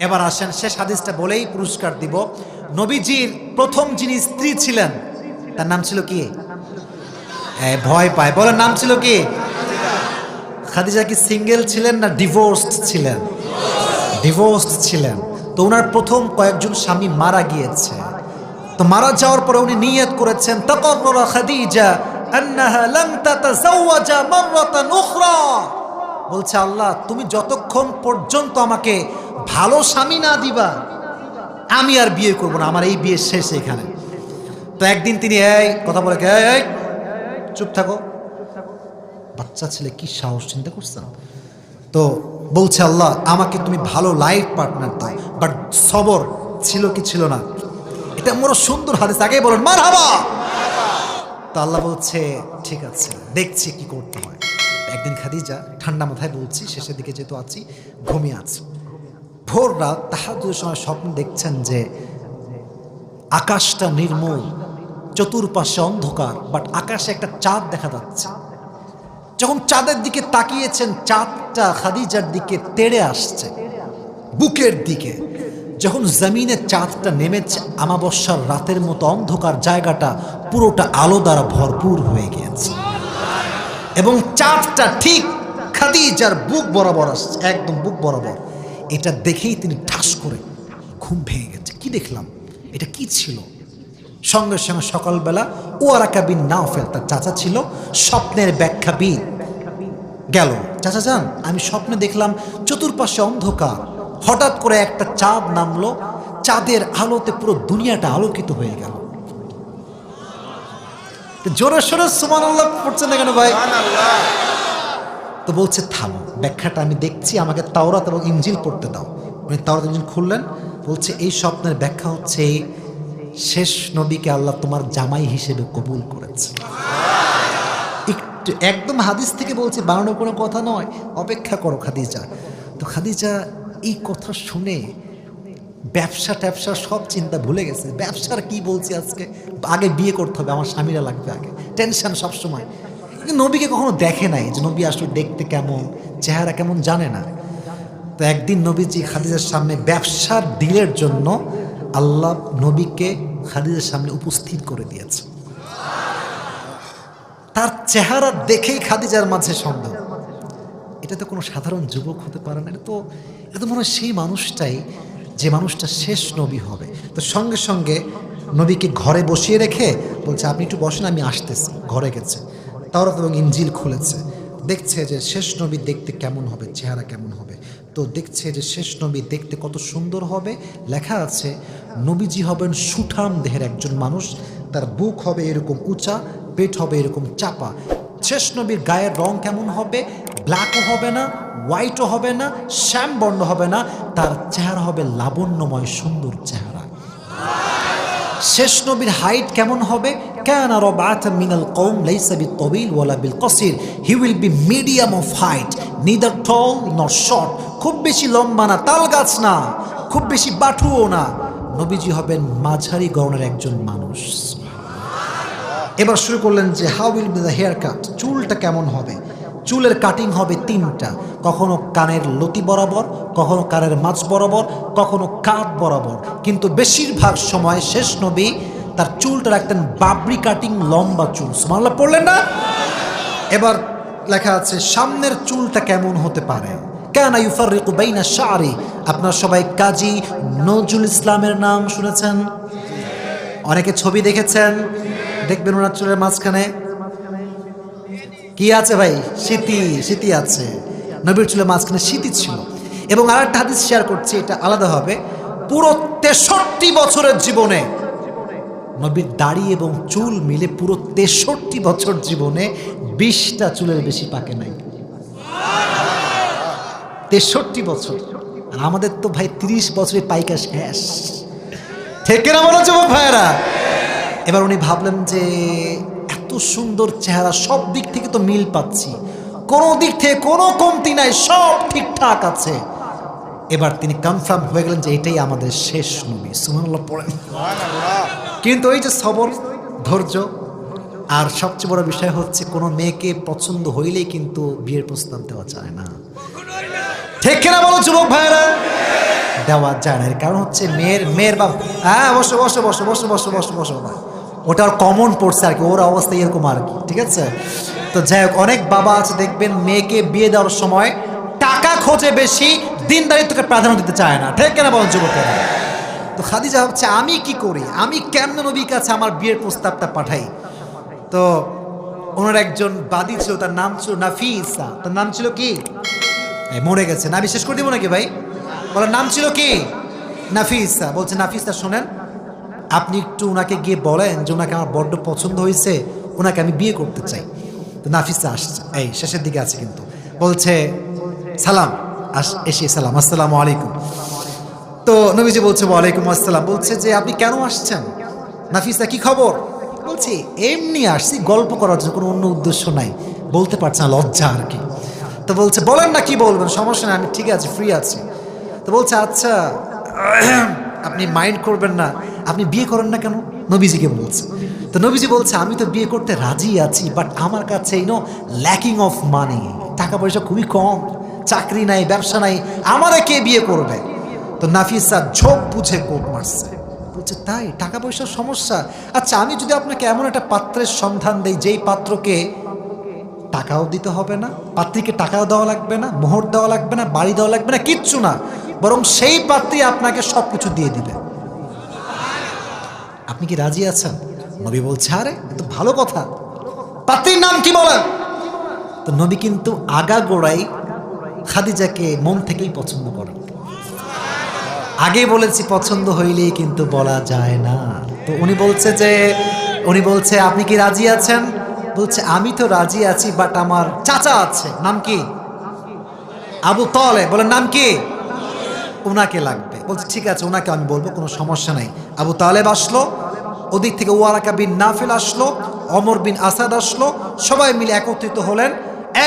এবার আসেন শেষ হাদিসটা বলেই পুরস্কার দিব। নবীজির প্রথম যিনি স্ত্রী ছিলেন তার নাম ছিল কি? ভয় পায়, বলেন নাম ছিল কি? খাদিজা কি সিঙ্গেল ছিলেন না ডিভোর্সড ছিলেন? ডিভোর্সড ছিলেন। তো ওনার প্রথম কয়েকজন স্বামী মারা গিয়েছে। তো মারা যাওয়ার পরে উনি নিয়ত করেছেন তাকাররা খাদিজা আন্নাহা লাম তাতাযাওয়াজা মাররাতান উখরা। বলছে আল্লাহ, তুমি যতক্ষণ পর্যন্ত আমাকে ভালো স্বামী না দিবা আমি আর বিয়ে করব না, আমার এই বিয়ে শেষ এখানে। তো একদিন তিনি এই কথা বলে এই চুপ থাকো, বাচ্চা ছেলে কি সাহস, চিন্তা করছেন? তো বলছে আল্লাহ আমাকে তুমি ভালো লাইফ পার্টনার দাও। বাট সবর ছিল কি ছিল না? এটা বড় সুন্দর হাদিস, আগে বলেন মারহাবা। তো আল্লাহ বলছে ঠিক আছে, দেখছি কি করতে হয়। একদিন খাদিজা ঠান্ডা মাথায় বলছি, শেষের দিকে যেহেতু আছি, ঘুমিয়ে আছে। ভোর রাত তাহাজ্জুদের সময় স্বপ্ন দেখছেন যে আকাশটা নির্মল, চতুর্পাশে অন্ধকার, বাট আকাশে একটা চাঁদ দেখা যাচ্ছে। যখন চাঁদের দিকে তাকিয়েছেন, চাঁদটা খাদিজার দিকে তেড়ে আসছে বুকের দিকে। যখন জমিনে চাঁদটা নেমেছে, আমাবস্যার রাতের মতো অন্ধকার জায়গাটা পুরোটা আলো দ্বারা ভরপুর হয়ে গিয়েছে এবং চাঁদটা ঠিক খাদিজার বুক বরাবর আসছে, একদম বুক বরাবর। এটা দেখেই তিনি ঠাস করে ঘুম ভেঙে গেছে। কি দেখলাম, এটা কি ছিল? সঙ্গে সঙ্গে সকালবেলা ওয়ারাকা বিন নাওফেল, তার চাচা ছিল স্বপ্নের ব্যাখ্যাবিদ, গেল। চাচা যান, আমি স্বপ্নে দেখলাম চতুর্পাশে অন্ধকার, হঠাৎ করে একটা চাঁদ নামলো, চাঁদের আলোতে পুরো দুনিয়াটা আলোকিত হয়ে গেল। জোরে সোরে সুবহানাল্লাহ পড়ছেন না কেন ভাই? তো বলছে থামো, ব্যাখ্যাটা আমি দেখছি, আমাকে তাওরাত এবং ইনজিল পড়তে দাও। উনি তাওরাত ইনজিল খুললেন, বলছে এই স্বপ্নের ব্যাখ্যা হচ্ছে শেষ নবীকে আল্লাহ তোমার জামাই হিসেবে কবুল করেছে। একটু একদম হাদিস থেকে বলছে, বানানো কোনো কথা নয়, অপেক্ষা করো খাদিজা। তো খাদিজা এই কথা শুনে ব্যবসা ট্যাবসা সব চিন্তা ভুলে গেছে। ব্যবসার কি বলছি আজকে, আগে বিয়ে করতে হবে, আমার স্বামীরা লাগবে আগে, টেনশন সবসময়। কিন্তু নবীকে কখনো দেখে নাই যে নবী আসলে দেখতে কেমন, চেহারা কেমন জানে না। তো একদিন নবীজি খাদিজার সামনে ব্যবসার ডিলের জন্য আল্লাহ নবীকে খাদিজার সামনে উপস্থিত করে দিয়েছে। তার চেহারা দেখেই খাদিজার মাঝে সন্দেহ, এটা তো কোনো সাধারণ যুবক হতে পারে না, এটা তো মনে হয় সেই মানুষটাই যে মানুষটা শেষ নবী হবে। তো সঙ্গে সঙ্গে নবীকে ঘরে বসিয়ে রেখে বলছে আপনি একটু বসেন, আমি আসতেছি। ঘরে গেছে, তাওরাত এবং ইনজিল খুলেছে, দেখছে যে শেষ নবী দেখতে কেমন হবে, চেহারা কেমন হবে। তো দেখছে যে শেষ নবী দেখতে কত সুন্দর হবে। লেখা আছে নবীজি হবেন সুঠাম দেহের একজন মানুষ, তার বুক হবে এরকম উঁচা, পেট হবে এরকম চাপা। শেষ নবীর গায়ের রং কেমন হবে? ব্ল্যাকও হবে না, হোয়াইটও হবে না, শ্যাম বর্ণ হবে না, তার চেহারা হবে লাবণ্যময় সুন্দর চেহারা। শেষ নবীর হাইট কেমন হবে? কানা রাবাতাম মিনাল কওম লাইসা বিতাবিল ওয়ালা বিল কসির, he will be medium of height, neither tall nor short, খুব বেশি লম্বা না, তাল গাছ না, খুব বেশি বাঠুও না। নবীজি হবেন মাঝারি গড়নের একজন মানুষ। এবার শুরু করলেন যে how will be the haircut, চুলটা কেমন হবে? চুলের কাটিং হবে তিনটা, কখনো কানের লতি বরাবর, কখনো কানের মাঝ বরাবর, কখনো কাঁধ বরাবর। কিন্তু বেশিরভাগ সময় শেষ নবী তার চুলটা রাখতেন বাবরি কাটিং, লম্বা চুল। সুবহানাল্লাহ পড়লেন না? এবার লেখা আছে সামনের চুলটা কেমন হতে পারে? কানা ইউফাররিকু বাইনা শা'রি। আপনারা সবাই কাজী নজরুল ইসলামের নাম শুনেছেন, অনেকে ছবি দেখেছেন, দেখবেন ওনার চুলের মাঝখানে কি আছে ভাই? স্মৃতি আছে। নবীর চুলের মাঝখানে স্মৃতি ছিল। এবং আর একটা হাদিস শেয়ার করছি, এটা আলাদা হবে। পুরো 63 বছরের জীবনে নবীর দাড়ি এবং চুল মিলে পুরো 63 বছর জীবনে 20টা চুলের বেশি পাকে নাই। 63 বছর। আর আমাদের তো ভাই 30 বছরে পাইকা শেষ, ঠিক না বলো যুবক ভাইয়েরা? এবার উনি ভাবলেন যে এত সুন্দর চেহারা, সব দিক থেকে তো মিল পাচ্ছি, কোনো দিক থেকে কোনো কমতি নাই, সব ঠিকঠাক আছে। এবার তিনি কনফার্ম হয়ে গেলেন যে এটাই আমাদের শেষ নবী। সুবহানাল্লাহ পড়েন। কিন্তু ওই যে সবর, ধৈর্য, আর সবচেয়ে বড় বিষয় হচ্ছে কোনো মেয়েকে পছন্দ হইলেই কিন্তু বিয়ের প্রস্তাব দেওয়া যায় না, ঠিক কিনা বলো যুবক ভাইরা? দেওয়া যায় না। এর কারণ হচ্ছে মেয়ের বাবা, হ্যাঁ বসো বসো বসো বসো বসো বসো বসো না, ওটা আর কমন পড়ছে আর কি, ওর অবস্থা এরকম আর কি, ঠিক আছে। তো যাই হোক, অনেক বাবা আছে দেখবেন মেয়েকে বিয়ে দেওয়ার সময় টাকা খোঁজে বেশি, দিনদারিত্বকে প্রাধান্য দিতে চায় না, ঠিক কেনা বলেন যুবকেরা? তো খাদিজা ভাবছে আমি কি করি, আমি কেমন নবীর কাছে আমার বিয়ের প্রস্তাবটা পাঠাই। তো ওনার একজন বাদী ছিল, তার নাম ছিল নাফিসা। তার নাম ছিল কি? মরে গেছে না, বিশেষ করে দিব নাকি ভাই? বলার নাম ছিল কি? নাফিসা। বলছে নাফিসা শোনেন, আপনি একটু ওনাকে গিয়ে বলেন যে ওনাকে আমার বড্ড পছন্দ হয়েছে, ওনাকে আমি বিয়ে করতে চাই। তো নাফিসা আসছে, এই শেষের দিকে আছে কিন্তু, বলছে সালাম, এসে সালাম, আসসালামু আলাইকুম। তো নবীজি বলছে ওয়ালাইকুম আসসালাম। বলছে যে আপনি কেন আসছেন? নাফিসা কি খবর? বলছি এমনি আসছি, গল্প করার জন্য, কোনো অন্য উদ্দেশ্য নাই, বলতে পারছে না, লজ্জা আর কি। তো বলছে বলেন না, কি বলবেন, সমস্যা নেই, আমি ঠিক আছে, ফ্রি আছি। তো বলছে আচ্ছা আপনি মাইন্ড করবেন না, আপনি বিয়ে করেন না কেন? নবীজিকে বলছে। তো নবীজি বলছে আমি তো বিয়ে করতে রাজি আছি, বাট আমার কাছে ল্যাকিং অফ মানি, টাকা পয়সা খুবই কম, চাকরি নাই, ব্যবসা নাই, আমারে কে বিয়ে করবে? তো নাফিসা ঝোপ বুঝে কোপ মারছে, বলছে তাই টাকা পয়সার সমস্যা? আচ্ছা আমি যদি আপনাকে এমন একটা পাত্রের সন্ধান দেই যেই পাত্রকে টাকাও দিতে হবে না, পাত্রীকে টাকাও দেওয়া লাগবে না, মোহর দেওয়া লাগবে না, বাড়ি দেওয়া লাগবে না, কিচ্ছু না, বরং সেই পাত্রী আপনাকে সব কিছু দিয়ে দিবে, আপনি কি রাজি আছেন? নবী বলছে আরে তো ভালো কথা, পাত্রীর নাম কি বলেন? তো নবী কিন্তু আগাগোড়াই খাদিজাকে মন থেকেই পছন্দ করেন। আগে বলেছি পছন্দ হইলেই কিন্তু বলা যায় না। তো উনি বলছে আপনি কি রাজি আছেন? বলছে আমি তো রাজি আছি, বাট আমার চাচা আছে, নাম কি? আবু তালেব। বলেন নাম কি? ওনাকে লাগবে। বলছে ঠিক আছে, ওনাকে আমি বলবো, কোনো সমস্যা নাই। আবু তালেব আসলো, ওদিক থেকে ওয়ারাকা বিন নাফিল আসলো, অমর বিন আসাদ আসলো, সবাই মিলে একত্রিত হলেন,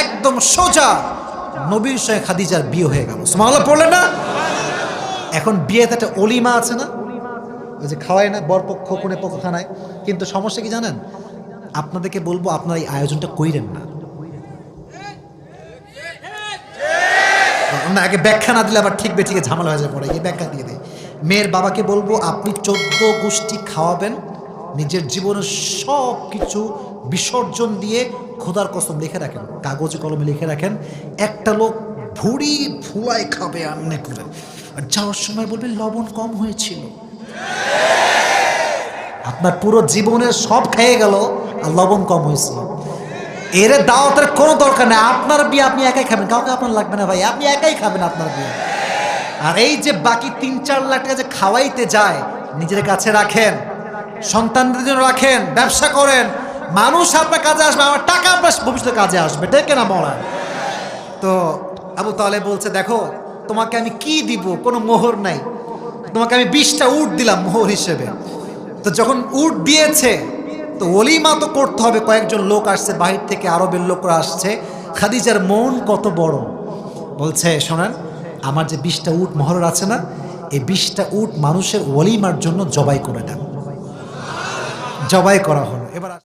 একদম সোজা নবীর সঙ্গে খাদিজার বিয়ে হয়ে গেল। সুবহানাল্লাহ পড়লেন না? এখন বিয়েতে একটা অলিমা আছে না, ওই যে খাওয়ায় না বরপক্ষ কোনে পক্ষ খানায়, কিন্তু সমস্যা কি জানেন? আপনাদেরকে বলবো আপনারা এই আয়োজনটা কইরেন না। আগে ব্যাখ্যা না দিলে আবার ঠিক বেঠিকে ঝামেলা হয়ে যায়, পরে এই ব্যাখ্যা দিয়ে দেয়। মেয়ের বাবাকে বলবো আপনি 14 গোষ্ঠী খাওয়াবেন, নিজের জীবনের সব কিছু বিসর্জন দিয়ে খোদার কসম লিখে রাখেন, কাগজে কলমে লিখে রাখেন, একটা লোক ভুড়ি ফুলায় খাবে আন্নে করে, আর যাওয়ার সময় বলবে লবণ কম হয়েছিল। আপনার পুরো জীবনের সব খেয়ে গেল আর লবণ কম হয়েছিল। এর দাওয়াতের কোনো দরকার নেই, আপনার বিয়ে আপনি একাই খাবেন, কাউকে আপনার লাগবে না ভাই, আপনি একাই খাবেন আপনার বিয়ে। আর এই যে বাকি 3-4 লাখ টাকা যে খাওয়াইতে যায়, নিজের কাছে রাখেন, সন্তানদের জন্য রাখেন, ব্যবসা করেন, মানুষ আপনার কাজে আসবে, আমার টাকা আপনার ভবিষ্যতে কাজে আসবে, ঠিক না বলা? তো আবু তালেব বলছে দেখো তোমাকে আমি কি দিব, কোনো মোহর নাই, তোমাকে আমি 20টা উট দিলাম মোহর হিসেবে। তো যখন উট দিয়েছে তো ওলিমা তো করতে হবে, কয়েকজন লোক আসছে বাহির থেকে, আরবের লোকরা আসছে, খাদিজার মন কত বড়, বলছে শোনেন আমার যে 20টা উট মোহর আছে না, এই 20টা উট মানুষের ওলিমার জন্য জবাই করে দেন। জবাই করা হলো। এবার